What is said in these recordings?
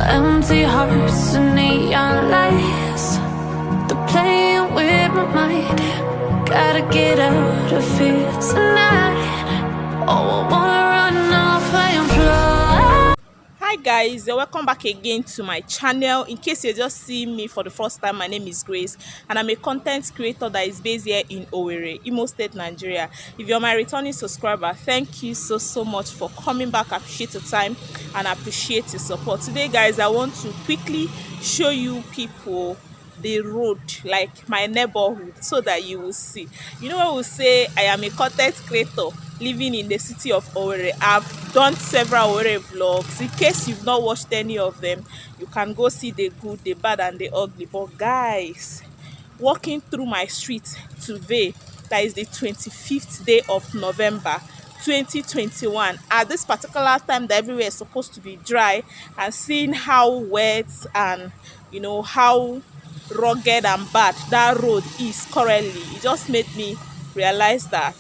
Empty hearts and neon lights, they're playing with my mind. Gotta get out of here tonight. Oh, I wanna run off and fly. Hi guys, welcome back again to my channel. In case you're just seeing me for the first time, my name is Grace and I'm a content creator that is based here in Owerri, Imo State, Nigeria. If you're my returning subscriber, thank you so much for coming back. I appreciate your time and I appreciate your support. Today guys, I want to quickly show you people the road, like my neighborhood, so that you will see. You know, I will say I am a content creator living in the city of Owerri. I've done several Owerri vlogs. In case you've not watched any of them, you can go see the good, the bad and the ugly. But guys, walking through my street today, that is the 25th day of November 2021, at this particular time that everywhere is supposed to be dry, and seeing how wet and you know how rugged and bad that road is currently, it just made me realize that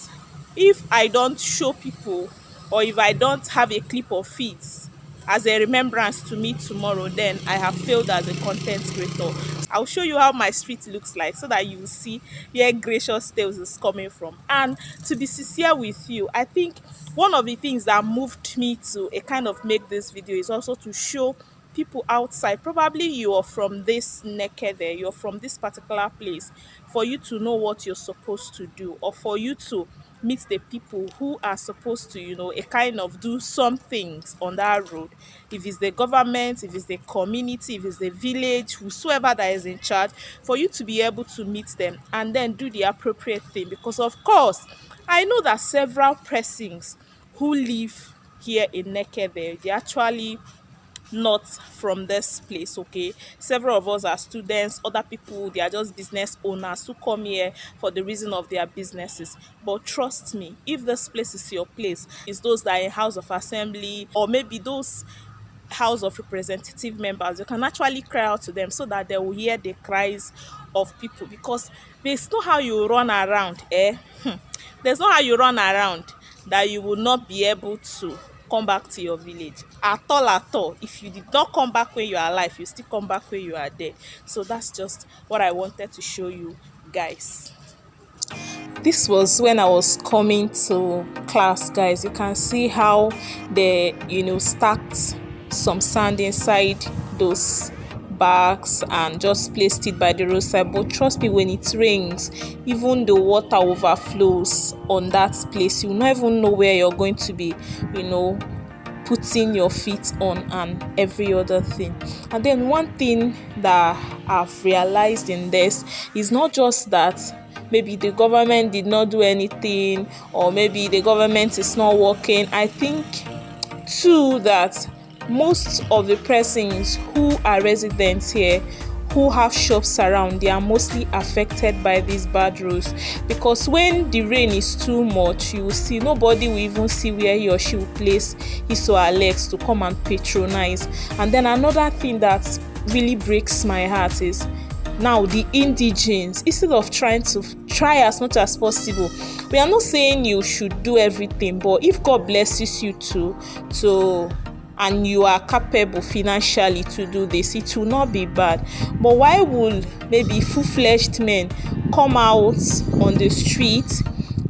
if I don't show people, or if I don't have a clip of it as a remembrance to me tomorrow, then I have failed as a content creator. I'll show you how my street looks like so that you will see where Gracious Tales is coming from. And to be sincere with you, I think one of the things that moved me to a kind of make this video is also to show people outside. Probably you are from this naked there, you're from this particular place, for you to know what you're supposed to do, or for you to meet the people who are supposed to, you know, a kind of do some things on that road. If it's the government, if it's the community, if it's the village, whosoever that is in charge, for you to be able to meet them and then do the appropriate thing. Because of course, I know that several persons who live here in Naked there, they actually not from this place. Okay, several of us are students, other people they are just business owners who come here for the reason of their businesses. But trust me, if this place is your place, it's those that are in House of Assembly or maybe those House of Representative members, you can actually cry out to them so that they will hear the cries of people. Because there's no how you run around, there's no how you run around that you will not be able to come back to your village at all. If you did not come back when you are alive, you still come back when you are dead. So that's just what I wanted to show you guys. This was when I was coming to class, guys. You can see how they stacked some sand inside those bags and just placed it by the roadside. But trust me, when it rains, even the water overflows on that place, you not even know where you're going to be putting your feet on and every other thing. And then one thing that I've realized in this is not just that maybe the government did not do anything, or maybe the government is not working. I think too that most of the persons who are residents here, who have shops around, they are mostly affected by these bad roads. Because when the rain is too much, you will see nobody will even see where he or she will place his or her legs to come and patronize. And then another thing that really breaks my heart is now the indigents, instead of trying as much as possible. We are not saying you should do everything, but if God blesses you and you are capable financially to do this, it will not be bad. But why would maybe full-fledged men come out on the street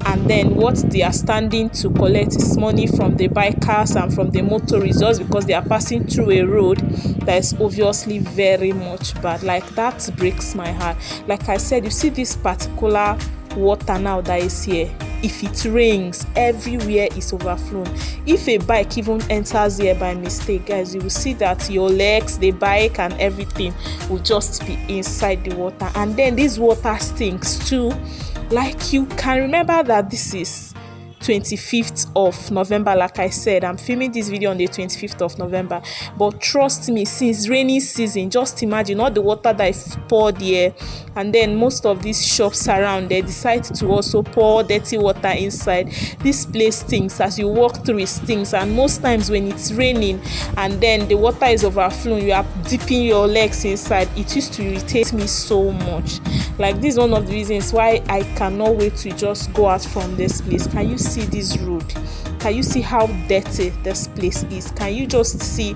and then what they are standing to collect is money from the bikers and from the motorists just because they are passing through a road that is obviously very much bad? Like, that breaks my heart. Like I said, you see this particular water now that is here, if it rains, everywhere is overflown. If a bike even enters here by mistake, guys, you will see that your legs, the bike and everything will just be inside the water. And then this water stinks too. Like, you can remember that this is 25th of November. Like I said, I'm filming this video on the 25th of November, but trust me, since rainy season, just imagine all the water that is poured here. And then most of these shops around, they decide to also pour dirty water inside. This place stinks. As you walk through, it stinks. And most times when it's raining and then the water is overflowing, you are dipping your legs inside. It used to irritate me so much. Like, this is one of the reasons why I cannot wait to just go out from this place. Can you see this road? Can you see how dirty this place is? Can you just see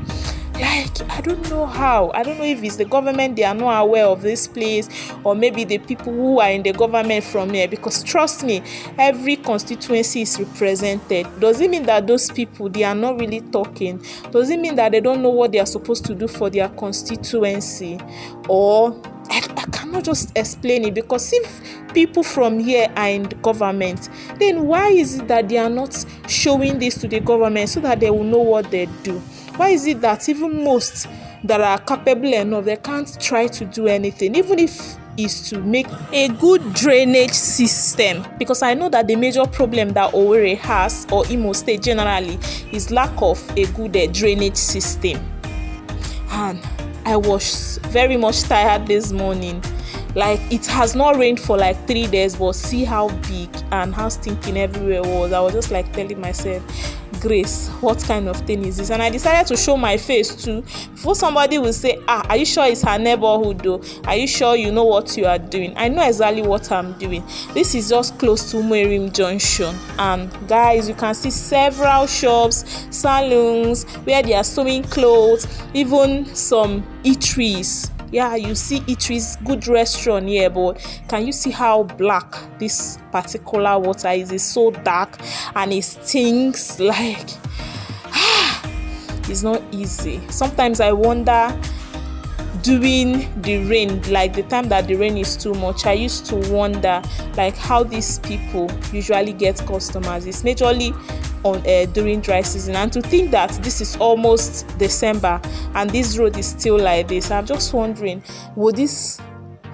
Like, I don't know how. I don't know if it's the government, they are not aware of this place, or maybe the people who are in the government from here, because trust me, every constituency is represented. Does it mean that those people, they are not really talking? Does it mean that they don't know what they are supposed to do for their constituency? Or I cannot just explain it, because if people from here are in the government, then why is it that they are not showing this to the government so that they will know what they do? Why is it that even most that are capable enough, they can't try to do anything, even if is to make a good drainage system? Because I know that the major problem that Owerri has, or Imo State generally, is lack of a good drainage system. And I was very much tired this morning. Like, it has not rained for like 3 days, but see how big and how stinking everywhere was. I was just like telling myself, Grace, what kind of thing is this? And I decided to show my face too, before somebody will say, are you sure it's her neighborhood though? Are you sure you know what you are doing? I know exactly what I'm doing. This is just close to Umuahia Junction, and guys, you can see several shops, salons where they are sewing clothes, even some eateries. Yeah, you see eateries, good restaurant here, but can you see how black this particular water is? It's so dark and it stinks. Like, it's not easy. Sometimes I wonder, during the rain, like the time that the rain is too much, I used to wonder like how these people usually get customers. It's majorly on during dry season, and to think that this is almost December and this road is still like this, I'm just wondering, will this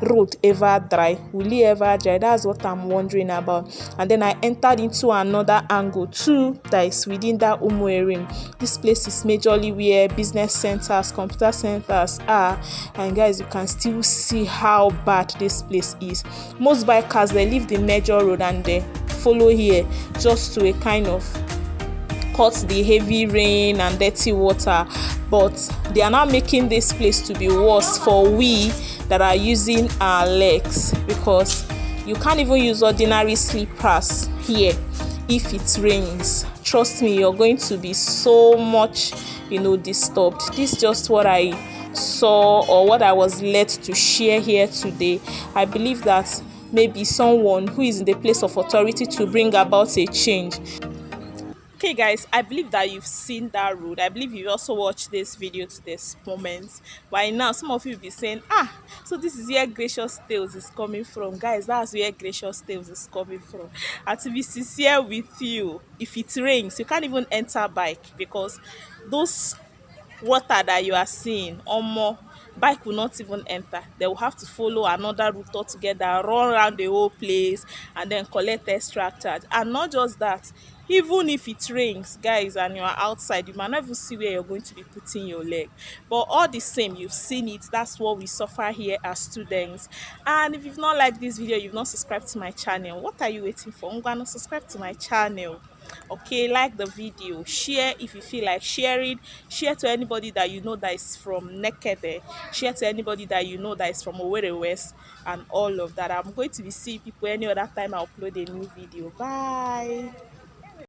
road ever dry? Will it ever dry? That's what I'm wondering about. And then I entered into another angle too, that is within that Umuahia. This place is majorly where business centers, computer centers are, and guys, you can still see how bad this place is. Most bikers, they leave the major road and they follow here just to a kind of cut the heavy rain and dirty water, but they are now making this place to be worse for we that are using our legs, because you can't even use ordinary slippers here if it rains. Trust me, you're going to be so much disturbed. This is just what I saw, or what I was led to share here today. I believe that maybe someone who is in the place of authority to bring about a change. Okay guys, I believe that you've seen that road. I believe you also watched this video to this moment. By now, some of you will be saying, so this is where Gracious Tales is coming from. Guys, that's where Gracious Tales is coming from. And to be sincere with you, if it rains, you can't even enter bike, because those water that you are seeing, bike will not even enter. They will have to follow another route altogether, run around the whole place, and then collect extra charge. And not just that, even if it rains, guys, and you are outside, you might not even see where you're going to be putting your leg. But all the same, you've seen it. That's what we suffer here as students. And if you've not liked this video, you've not subscribed to my channel, what are you waiting for? I'm gonna subscribe to my channel. Okay, like the video, share if you feel like sharing, share to anybody that you know that is from Nekede, share to anybody that you know that is from Owerri West, and all of that. I'm going to be seeing people any other time I upload a new video. Bye.